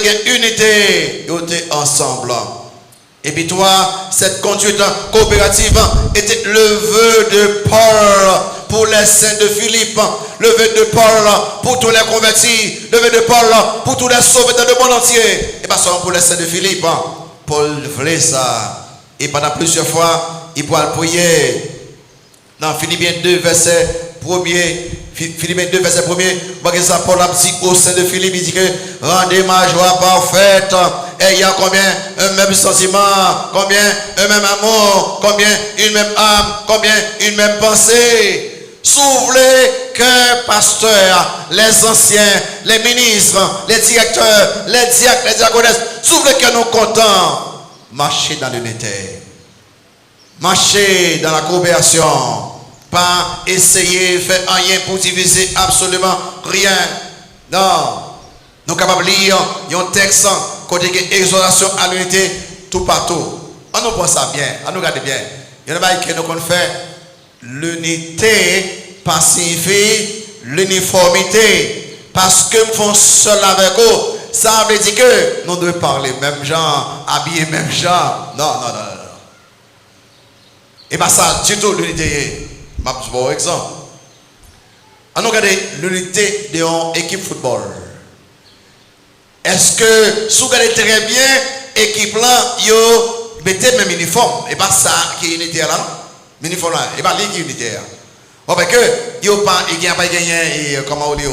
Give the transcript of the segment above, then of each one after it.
une unité, ils étaient ensemble. Et puis toi, cette conduite coopérative était le vœu de Paul pour les saints de Philippe, le vœu de Paul pour tous les convertis, le vœu de Paul pour tous les sauvés dans le monde entier. Et pas seulement pour les saints de Philippe. Paul voulait ça. Et pendant plusieurs fois, il pourra prier. Dans Philippiens 2, verset 1er, Philippiens 2, verset 1er, ça, Paul a dit au sein de Philippe, il dit que rendez ma joie parfaite, ayant combien un même sentiment, combien un même amour, combien une même âme, combien une même pensée. S'ouvrez que pasteurs, les anciens, les ministres, les directeurs, les diacres, les diaconesses, s'ouvrez que nous comptons marcher dans l'unité, marcher dans la coopération. Pas essayer de faire rien pour diviser absolument rien. Non. Nous sommes capables de lire un texte côté exhortation à l'unité tout partout. On nous pense ça bien, on nous regarde bien. Il y a des choses que nous faisons. L'unité pas signifie l'uniformité. Parce que nous faisons seul avec eux, ça veut dire que nous devons parler même genre, habiller même genre. Non. Et pas ça du tout l'unité. Par exemple, on regarde l'unité de l'équipe football. Est-ce que si vous regardez très bien, l'équipe là, vous mettez même uniforme. Et pas ça qui est unité là. Uniforme là. Et pas l'équipe unité. Parce que il n'y a pas gagné, comment on dit,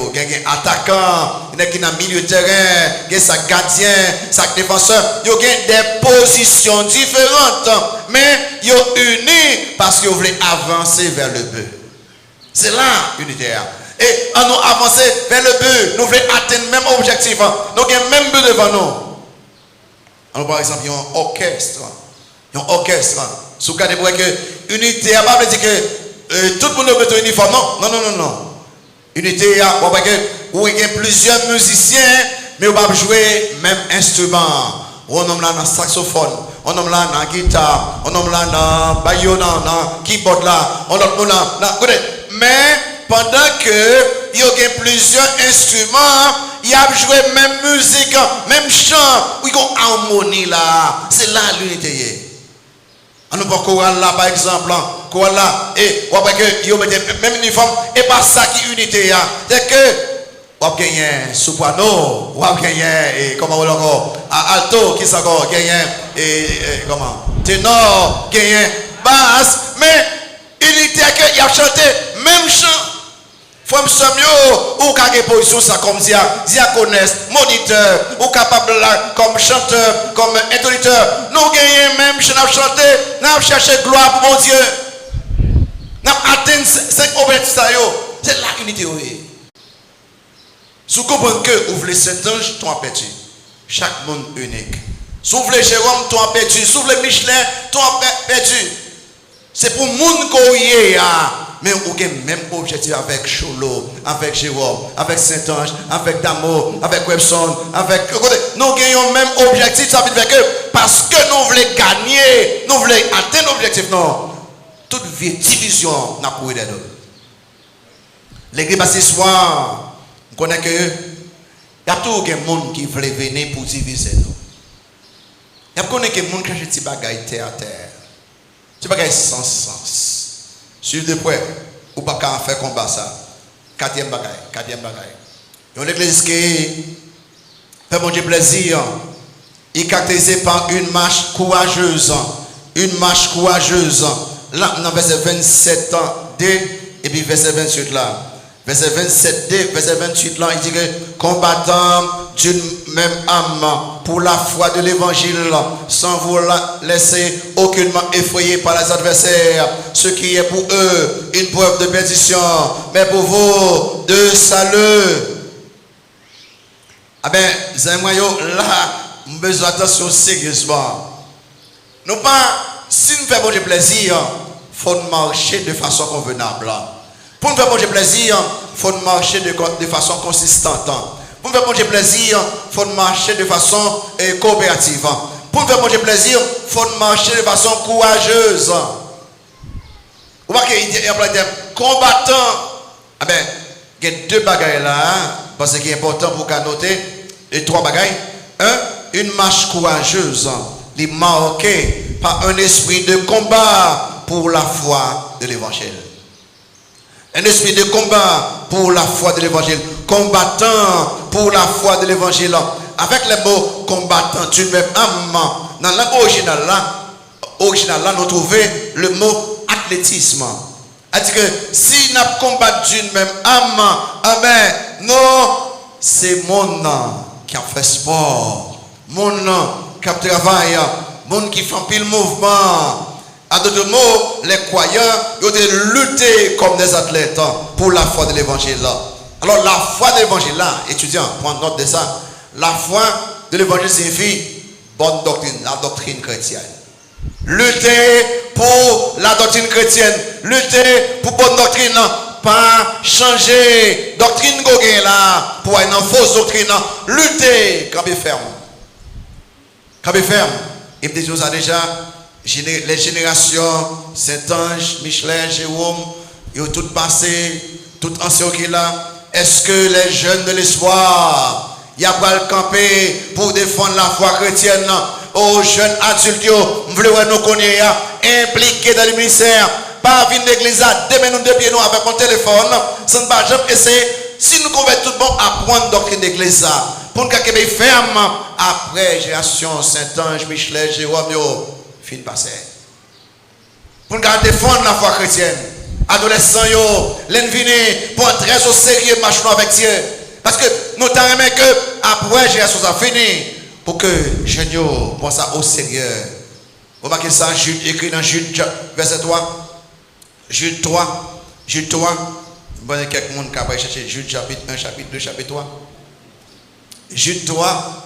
attaquant, il y a qui dans le milieu de terrain, il y a sa gardien, sa défenseur, il y a des positions différentes, mais ils sont unis parce qu'ils veulent avancer vers le but. C'est là l'unité. Et en nous avancer vers le but, nous voulons atteindre le même objectif, nous avons le même but devant nous. Alors, par exemple, il y a un orchestre. Si vous regardez que l'unité, ça ne veut pas dire que tout le monde met un uniforme. Non. Unité, il y a plusieurs musiciens, mais on va jouer même instrument. On nomme là dans saxophone, on nomme là dans guitare, on nomme là dans baillon, dans keyboard là, on nomme là dans... Mais pendant que il y a plusieurs instruments, il y a joué même musique, même chant, il y a une harmonie là. C'est là l'unité. On nous prend choral là par exemple, choral là, et on voit que ils mettent même uniforme, et pas ça qui est unité. C'est que on a gagné soprano, on a gagné, comment on encore, alto, qui ça encore, gagné, et comment, ténor, gagné, basse, mais unité que il a chanté même chant. Femme Samuel, ou quelle position ça comme diaconesse, moniteur, ou capable là comme chanteur, comme introducteur. Nous gagnons même chant à chanter, nous cherchons gloire pour mon Dieu. Nous atteignons 5 objectifs. C'est la unité. Si vous comprenez que vous voulez Saint-Ange, tu as perdu. Chaque monde unique. Si vous voulez Jérôme, tu as perdu. Si vous voulez Michelin, tu as perdu. C'est pour le monde qui est là. Mais vous avez le même objectif avec Cholo, avec Jérôme, avec Saint-Ange, avec Damo, avec Webson, avec... Nous avons le même objectif, ça veut dire que parce que nous voulons gagner, nous voulons atteindre l'objectif, non. Toute vie division n'a pas eu d'aide. L'église ce soir, on connaît que il y a tout le monde qui veut venir pour diviser nous. Il y a tout le monde qui cherche des bagailles terre à terre. Des bagailles sans sens. Suivez de près, ou pas qu'à faire combat ça. Quatrième bagaille. Il y a une église qui fait mon Dieu plaisir. Il est caractérisé par une marche courageuse. Là, dans verset 27 D, et puis verset 28 là. Verset 27D, verset 28 là, il dit que combattant d'une même âme pour la foi de l'évangile, sans vous laisser aucunement effrayer par les adversaires, ce qui est pour eux une preuve de perdition, mais pour vous de salut. Ah ben, là, nous avons besoin d'attention sérieusement. Nous pas, si nous faisons du plaisir, il faut marcher de façon convenable. Pour nous faire plaisir, il faut marcher de façon consistante. Pour nous faire plaisir, il faut marcher de façon coopérative. Pour nous faire plaisir, il faut marcher de façon courageuse. Vous voyez qu'il y a un combattant. Ah ben, il y a deux bagailles là, parce qu'il est important pour noter les trois bagailles. une marche courageuse, marquée par un esprit de combat pour la foi de l'évangile. Un esprit de combat pour la foi de l'évangile. Combattant pour la foi de l'évangile. Avec les mots combattant d'une même âme, dans la langue originale là, nous trouvons le mot athlétisme. C'est-à-dire que si nous combattons d'une même âme, non, c'est mon qui a fait sport, mon qui a travaillé, mon qui fait pile mouvement. À d'autres mots, les croyants ils ont lutté comme des athlètes pour la foi de l'évangile. Alors la foi de l'évangile là, étudiants, prendre note de ça. La foi de l'évangile signifie bonne doctrine, la doctrine chrétienne. Lutter pour la doctrine chrétienne, lutter pour bonne doctrine, pas changer doctrine goguin là pour une fausse doctrine, lutter quand ferme. Quand ferme. Et des choses a déjà les générations Saint-Ange, Michelin, Jérôme, ils ont tout passé, tout ancien qui là. Est-ce que les jeunes de l'espoir, il y a pas le camper pour défendre la foi chrétienne aux jeunes adultes, nous voulons nous connaître, impliqués dans le ministère, pas venir l'église, demain nous dépier nous avec mon téléphone, ça ne va jamais essayer. Si nous convertissons tout le monde à prendre doctrine d'église, pour nous garder ferme après génération Saint-Ange, Michelin, Jérôme, fin passé. Pour nous défendre la foi chrétienne, adolescents, l'envini, pour entrer au sérieux, marcher avec Dieu. Parce que nous t'aimons que après génération ça fini, pour que jeunes prennent ça au sérieux. Vous remarquez ça, Jude, écrit dans Jude, verset 3. Jude 3. Jude 3. Bon, il y a quelques monde qui a cherché Jude chapitre 1, chapitre 2, chapitre 3. Jude 3.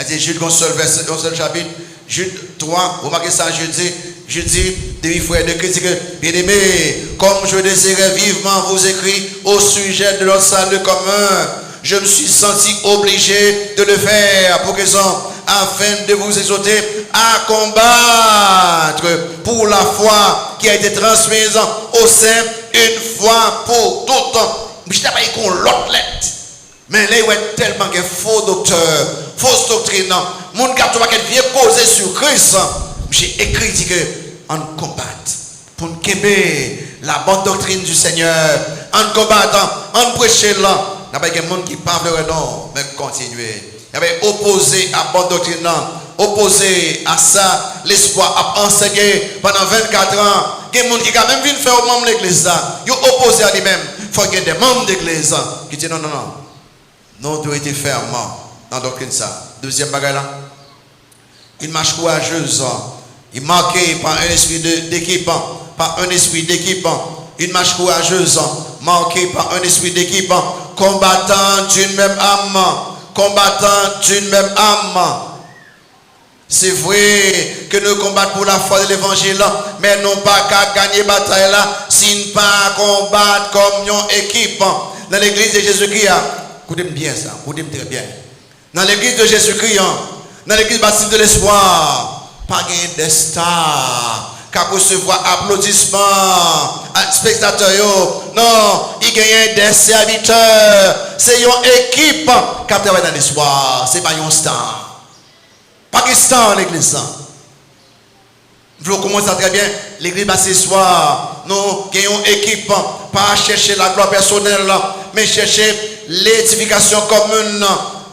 Jude, un seul verset, un seul chapitre. Jude 3. Vous remarquez ça, je dis, des frères de Christ, bien-aimés, comme je désirais vivement vous écrire au sujet de notre salut commun, je me suis senti obligé de le faire pour afin de vous exhorter à combattre pour la foi qui a été transmise au sein une fois pour toutes. Je ne sais pas qu'on l'autre lettre. Mais là, il y a tellement de faux docteurs, fausses doctrines. Mon gars, tu vas bien causer sur Christ. J'ai écrit que on combat pour nous québer la bonne doctrine du Seigneur. En combattant, en prêchant là. Il y a des gens qui parlent non, mais continuer. Il y avait opposé à bonne doctrine, opposé à ça, l'espoir a enseigné pendant 24 ans. Il y a des gens qui ont même vu faire au membre de l'église. Ils ont opposé à lui-même. Il faut qu'il y ait des membres de l'église qui disent non. Nous devons être fermes dans la doctrine ça. Deuxième bagage là. Une marche courageuse. Il est marqué par un esprit d'équipe. Par un esprit d'équipe. Une marche courageuse. Marquée par un esprit d'équipe. Combattant d'une même âme. Combattant d'une même âme. C'est vrai que nous combattons pour la foi de l'évangile, mais non pas qu'à gagner bataille là, si nous pas combattre comme une équipe. Dans l'église de Jésus-Christ, écoutez-moi bien ça, écoutez-moi très bien. Dans l'église de Jésus-Christ, dans l'église baptiste de l'espoir, pas gagner des stars, qu'à recevoir applaudissements, spectateurs, non, il gagne des serviteurs. C'est une équipe qui travaille dans l'espoir, c'est pas une star. Pas de star l'église. Vous commencez très bien, l'église baptiste de l'espoir, nous gagnons une équipe, pas chercher la gloire personnelle, mais chercher l'édification commune.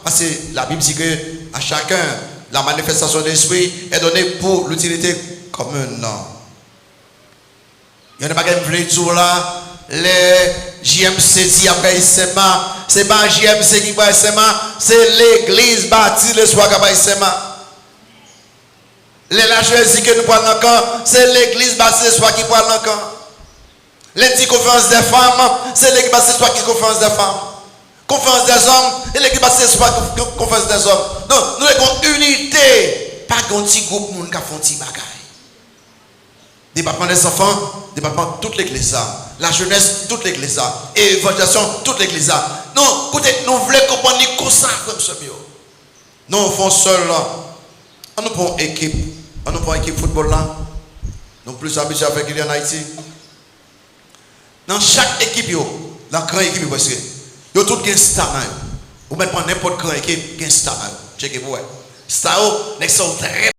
Parce que la Bible dit que à chacun, la manifestation de l'esprit est donnée pour l'utilité commune. Il y a des bagages qui veulent dire là, les JMC dit après SMA, c'est pas JMC qui va SMA, c'est l'église baptiste de l'espoir qui va SMA. Les lâches que nous parlons encore, c'est l'église baptiste de l'espoir qui parle encore. Les conférences des femmes, c'est l'église baptiste de l'espoir qui conférence des femmes. Conférence des hommes, et l'église baptiste de l'espoir qui conférence des hommes. Donc, nous avons une unité, pas un petit groupe qui font un petit bagage. Département des enfants, département toute l'église, la jeunesse, toute l'église, évangélisation, toute l'église. Non, écoutez, nous voulons comprendre comme ça, comme ce mieux. Nous faisons seul là. On nous prend équipe, on nous prend équipe football là. Nous plus habitués avec il en Haïti. Dans chaque équipe, dans grande équipe, parce que yo tout gain star. Vous mettez pas n'importe quelle équipe, gain star. Checkez pour. Ça, n'est-ce très